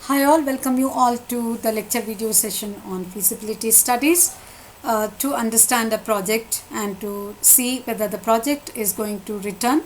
Hi all, welcome you all to the lecture video session on feasibility studies to understand a project and to see whether the project is going to return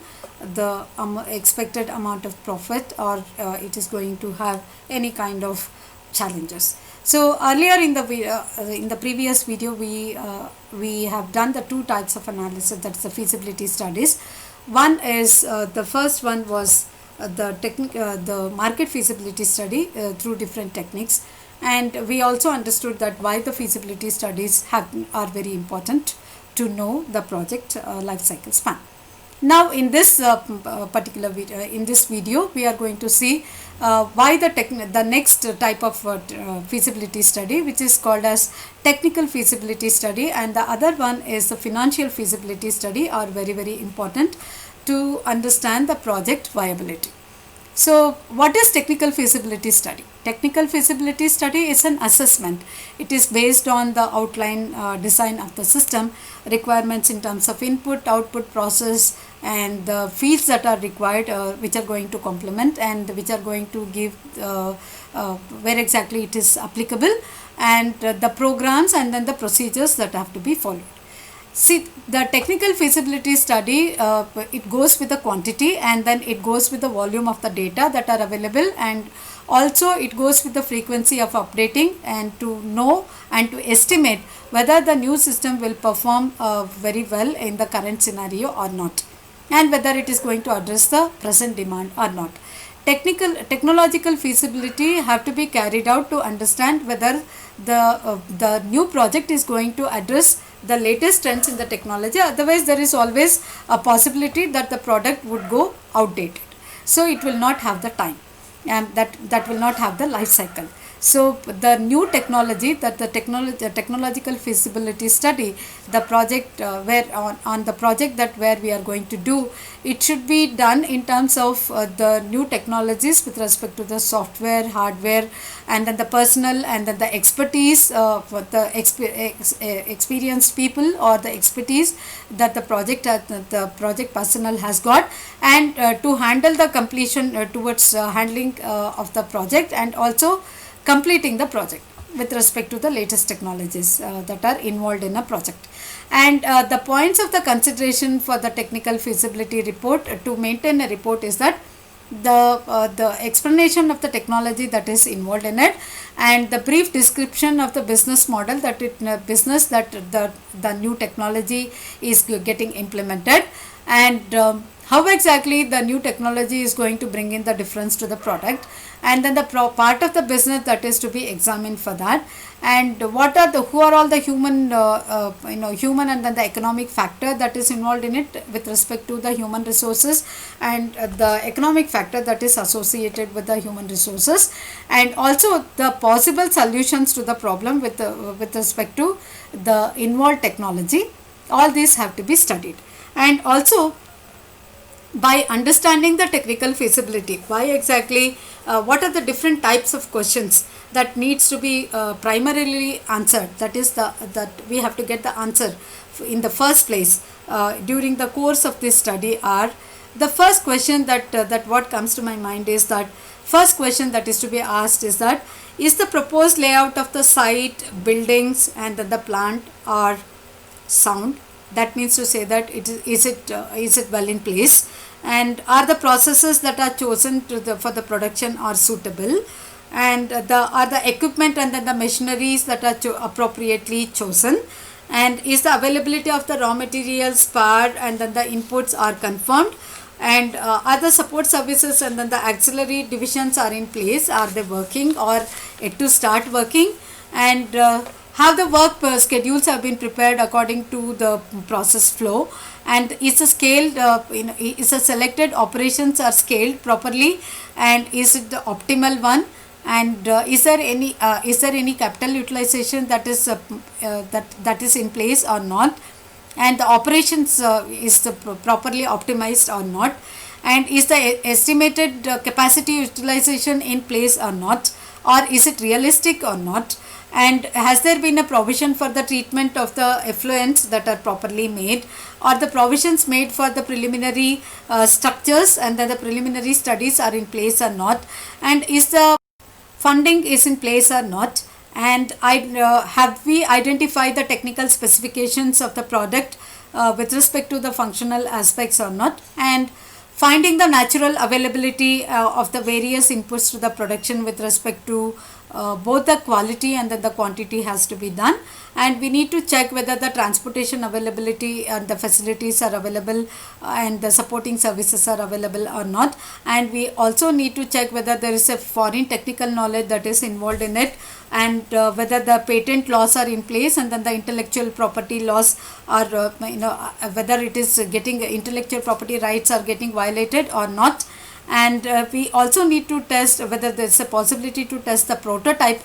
the expected amount of profit or it is going to have any kind of challenges. So earlier in the previous video we have done the two types of analysis, that's the feasibility studies. One is the first one was the market feasibility study through different techniques, and we also understood that why the feasibility studies are very important to know the project life cycle span. Now in this particular video, in this video we are going to see why the next type of feasibility study, which is called as technical feasibility study, and the other one is the financial feasibility study, are very important to understand the project viability. So what is technical feasibility study? Technical feasibility study is an assessment. It is based on the outline design of the system, requirements in terms of input, output, process, and the fields that are required, which are going to complement and which are going to give where exactly it is applicable, and the programs and then the procedures that have to be followed. See, the technical feasibility study, it goes with the quantity and then it goes with the volume of the data that are available, and also it goes with the frequency of updating and to know and to estimate whether the new system will perform very well in the current scenario or not, and whether it is going to address the present demand or not. Technological feasibility have to be carried out to understand whether the new project is going to address the latest trends in the technology. Otherwise there is always a possibility that the product would go outdated, so it will not have the time, and that will not have the life cycle. So the new technology, that the technological feasibility study, the project where on the project that where we are going to do, it should be done in terms of the new technologies with respect to the software, hardware, and then the personal and then the expertise for the experienced people or the expertise that the project personnel has got, and to handle the completion towards handling of the project, and also completing the project with respect to the latest technologies that are involved in a project. And the points of the consideration for the technical feasibility report, to maintain a report, is that the explanation of the technology that is involved in it, and the brief description of the business model that the new technology is getting implemented, and how exactly the new technology is going to bring in the difference to the product, and then the part of the business that is to be examined for that, and who are all the human human and then the economic factor that is involved in it with respect to the human resources, and the economic factor that is associated with the human resources, and also the possible solutions to the problem with respect to the involved technology. All these have to be studied. And also, by understanding the technical feasibility, why exactly, what are the different types of questions that needs to be primarily answered, that is that we have to get the answer in the first place during the course of this study, are the first question that what comes to my mind is that first question that is to be asked is that, is the proposed layout of the site, buildings, and the plant are sound? That means to say that is it well in place, and are the processes that are chosen for the production are suitable, and are the equipment and then the machineries that are appropriately chosen, and is the availability of the raw materials, power, and then the inputs are confirmed, and are the support services and then the auxiliary divisions are in place, are they working or yet to start working, and how the work schedules have been prepared according to the process flow, and is a scaled is a selected operations are scaled properly, and is it the optimal one, and is there any capital utilization that is that is in place or not, and the operations is properly optimized or not, and is the estimated capacity utilization in place or not, or is it realistic or not, and has there been a provision for the treatment of the effluents that are properly made, or the provisions made for the preliminary structures and then the preliminary studies are in place or not, and is the funding is in place or not, and have we identified the technical specifications of the product with respect to the functional aspects or not, and finding the natural availability of the various inputs to the production with respect to both the quality and then the quantity has to be done. And we need to check whether the transportation availability and the facilities are available and the supporting services are available or not. And we also need to check whether there is a foreign technical knowledge that is involved in it, and whether the patent laws are in place, and then the intellectual property laws are whether it is getting intellectual property rights are getting violated or not. And we also need to test whether there is a possibility to test the prototype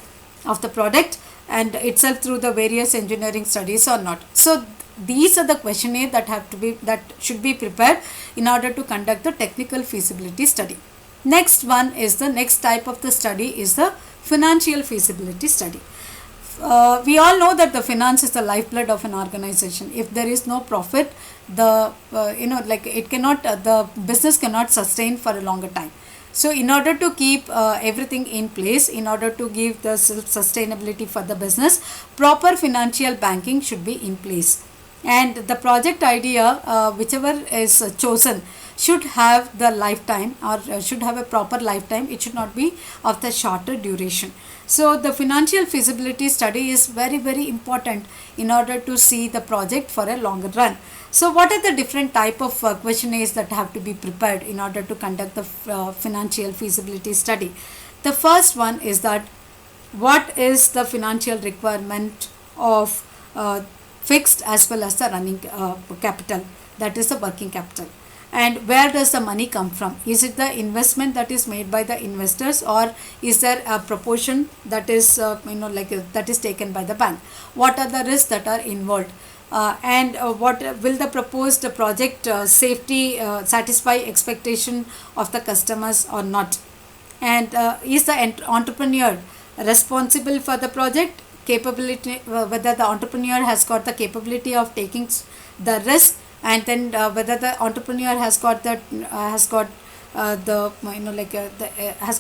of the product and itself through the various engineering studies or not. So these are the questionnaire that should be prepared in order to conduct the technical feasibility study. Next one is the next type of the study is the financial feasibility study. We all know that the finance is the lifeblood of an organization. If there is no profit, the it cannot the business cannot sustain for a longer time. So in order to keep everything in place, in order to give the sustainability for the business, proper financial banking should be in place, and the project idea whichever is chosen should have the lifetime, or should have a proper lifetime. It should not be of the shorter duration. So the financial feasibility study is very, very important in order to see the project for a longer run. So what are the different type of questionnaires that have to be prepared in order to conduct the financial feasibility study? The first one is that what is the financial requirement of fixed as well as the running capital, that is the working capital, and where does the money come from? Is it the investment that is made by the investors, or is there a proportion that is that is taken by the bank? What are the risks that are involved? And what will the proposed project safety satisfy expectation of the customers or not? And is the entrepreneur responsible for the project capability, whether the entrepreneur has got the capability of taking the risk, and then whether the entrepreneur has got the has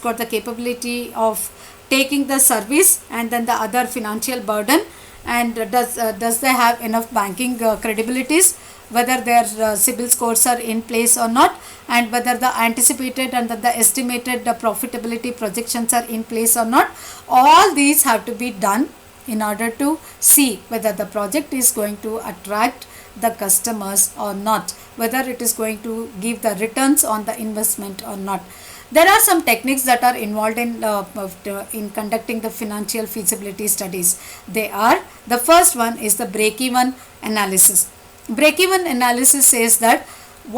got the capability of taking the service and then the other financial burden, and does they have enough banking credibilities, whether their CIBIL scores are in place or not, and whether the anticipated and the estimated profitability projections are in place or not. All these have to be done in order to see whether the project is going to attract the customers or not, whether it is going to give the returns on the investment or not. There are some techniques that are involved in conducting the financial feasibility studies. They are, the first one is the break-even analysis. Break-even analysis says that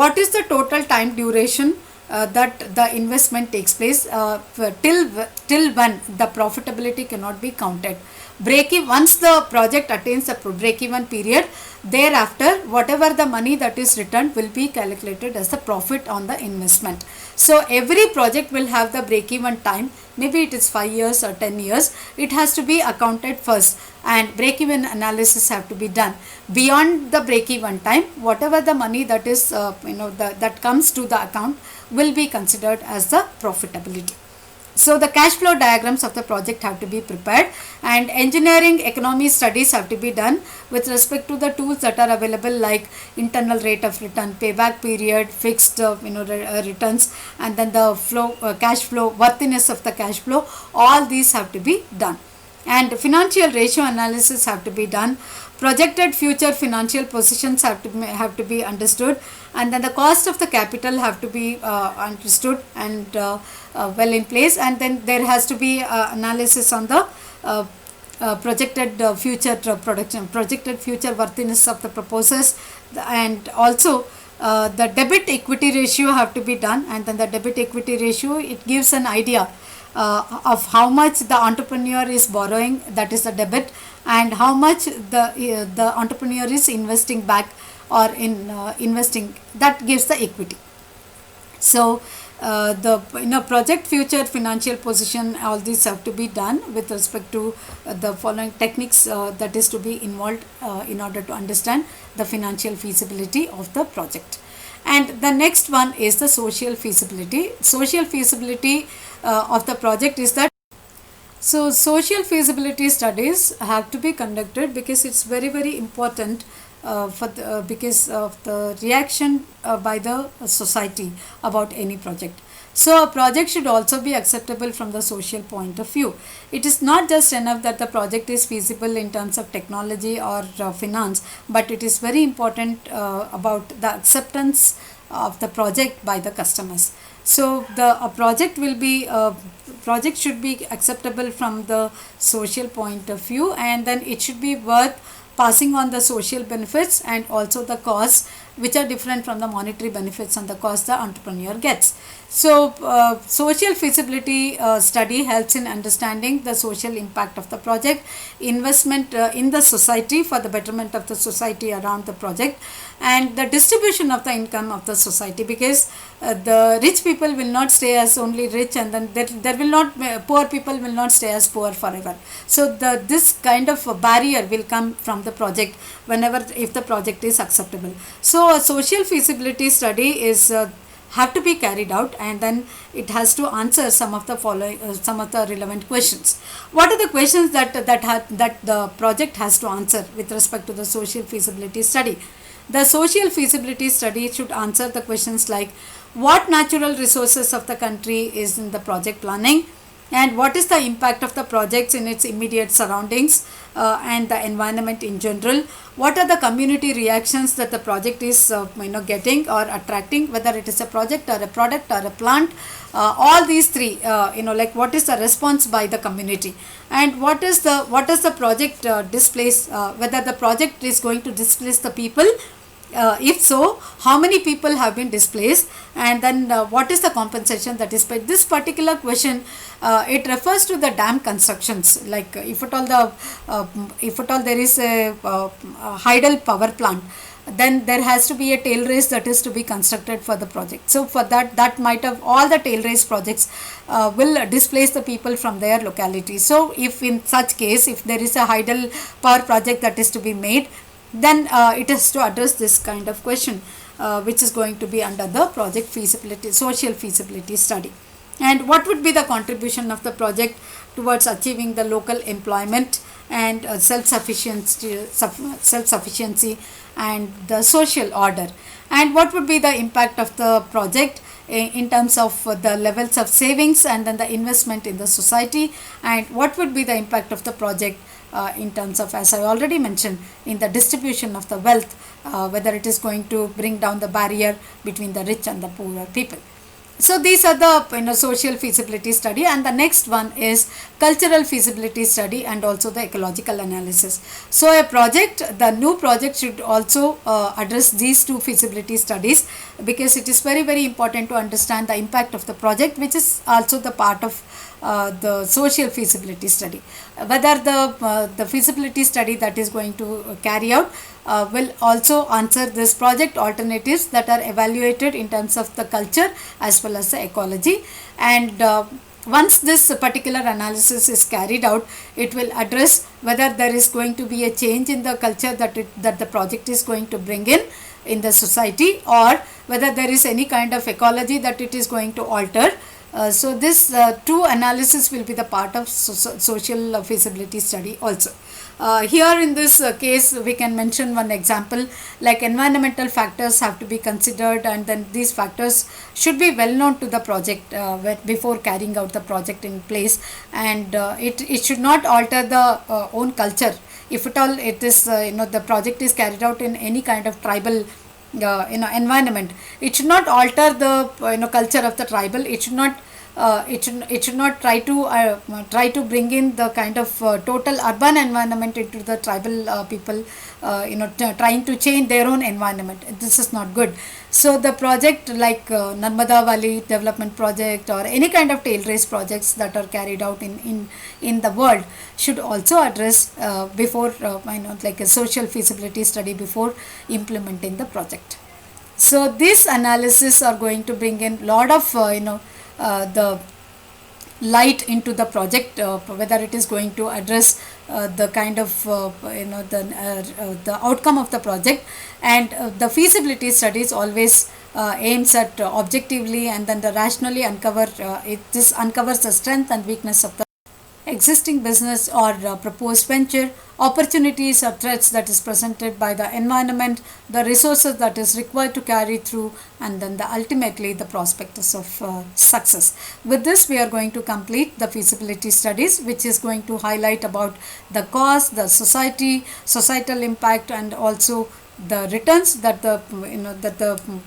what is the total time duration that the investment takes place till when the profitability cannot be counted. Once the project attains the break-even period, thereafter whatever the money that is returned will be calculated as the profit on the investment. So every project will have the break-even time. Maybe it is 5 years or 10 years. It has to be accounted first, and break-even analysis have to be done. Beyond the break-even time, whatever the money that is that comes to the account will be considered as the profitability. So the cash flow diagrams of the project have to be prepared, and engineering economy studies have to be done with respect to the tools that are available, like internal rate of return, payback period, fixed returns, and then the cash flow, worthiness of the cash flow. All these have to be done, and financial ratio analysis have to be done. Projected future financial positions have to be understood, and then the cost of the capital have to be understood and well in place, and then there has to be analysis on the projected future production, projected future worthiness of the proposals, and also the debit equity ratio have to be done. And then the debit equity ratio, it gives an idea of how much the entrepreneur is borrowing, that is the debit, and how much the entrepreneur is investing back or in investing, that gives the equity. So the project future financial position, all these have to be done with respect to the following techniques that is to be involved in order to understand the financial feasibility of the project. And the next one is the social feasibility. Social feasibility of the project is that So social feasibility studies have to be conducted because it's very important because of the reaction by the society about any project. So a project should also be acceptable from the social point of view. It is not just enough that the project is feasible in terms of technology or finance, but it is very important about the acceptance of the project by the customers. So the a project will be project should be acceptable from the social point of view, and then it should be worth passing on the social benefits and also the costs, which are different from the monetary benefits and the cost the entrepreneur gets. So social feasibility study helps in understanding the social impact of the project, investment in the society for the betterment of the society around the project, and the distribution of the income of the society, because the rich people will not stay as only rich, and then there will not poor people will not stay as poor forever. So this kind of a barrier will come from the project whenever if the project is acceptable. So a social feasibility study is have to be carried out, and then it has to answer some of the following some of the relevant questions. What are the questions that the project has to answer with respect to the social feasibility study? The social feasibility study should answer the questions like: what natural resources of the country is in the project planning, and what is the impact of the projects in its immediate surroundings and the environment in general? What are the community reactions that the project is getting or attracting, whether it is a project or a product or a plant? All these three, like what is the response by the community, and what is the project displace, whether the project is going to displace the people. If so, how many people have been displaced, and then what is the compensation that is paid? This particular question it refers to the dam constructions. Like if at all there is a hydel power plant, then there has to be a tail race that is to be constructed for the project. So for that might have all the tail race projects will displace the people from their locality. So if in such case, if there is a hydel power project that is to be made, then it has to address this kind of question, which is going to be under the project feasibility, social feasibility study. And what would be the contribution of the project towards achieving the local employment and self-sufficiency and the social order? And what would be the impact of the project in terms of the levels of savings and then the investment in the society? And what would be the impact of the project in terms of, as I already mentioned, in the distribution of the wealth, whether it is going to bring down the barrier between the rich and the poorer people? So these are the social feasibility study, and the next one is cultural feasibility study and also the ecological analysis. So a project, the new project should also address these two feasibility studies, because it is very important to understand the impact of the project, which is also the part of the social feasibility study. Whether the feasibility study that is going to carry out will also answer this project alternatives that are evaluated in terms of the culture as well as the ecology. And once this particular analysis is carried out, it will address whether there is going to be a change in the culture that the project is going to bring in the society, or whether there is any kind of ecology that it is going to alter. So this two analysis will be the part of social feasibility study also. Here in this case, we can mention one example, like environmental factors have to be considered, and then these factors should be well known to the project before carrying out the project in place, and it should not alter the own culture. If at all it is the project is carried out in any kind of tribal environment, it should not alter the culture of the tribal. It should not it should not try to bring in the kind of total urban environment into the tribal people, trying to change their own environment. This is not good. So the project like Narmada Valley development project or any kind of tail race projects that are carried out in the world should also address before like a social feasibility study before implementing the project. So this analysis are going to bring in lot of the light into the project, whether it is going to address the kind of the outcome of the project. And the feasibility studies always aims at objectively and then the rationally uncovers the strength and weakness of the existing business or proposed venture, opportunities or threats that is presented by the environment, the resources that is required to carry through, and then ultimately the prospectus of success. With this, we are going to complete the feasibility studies, which is going to highlight about the cost, the societal impact, and also the returns that the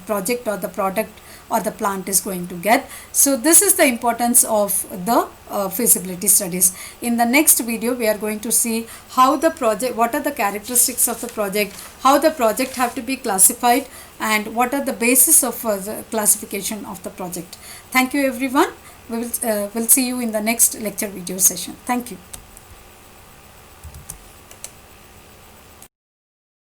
project or the product or the plant is going to get. So this is the importance of the feasibility studies. In the next video, we are going to see how the project, what are the characteristics of the project, how the project have to be classified, and what are the basis of the classification of the project. Thank you everyone. We will see you in the next lecture video session. Thank you.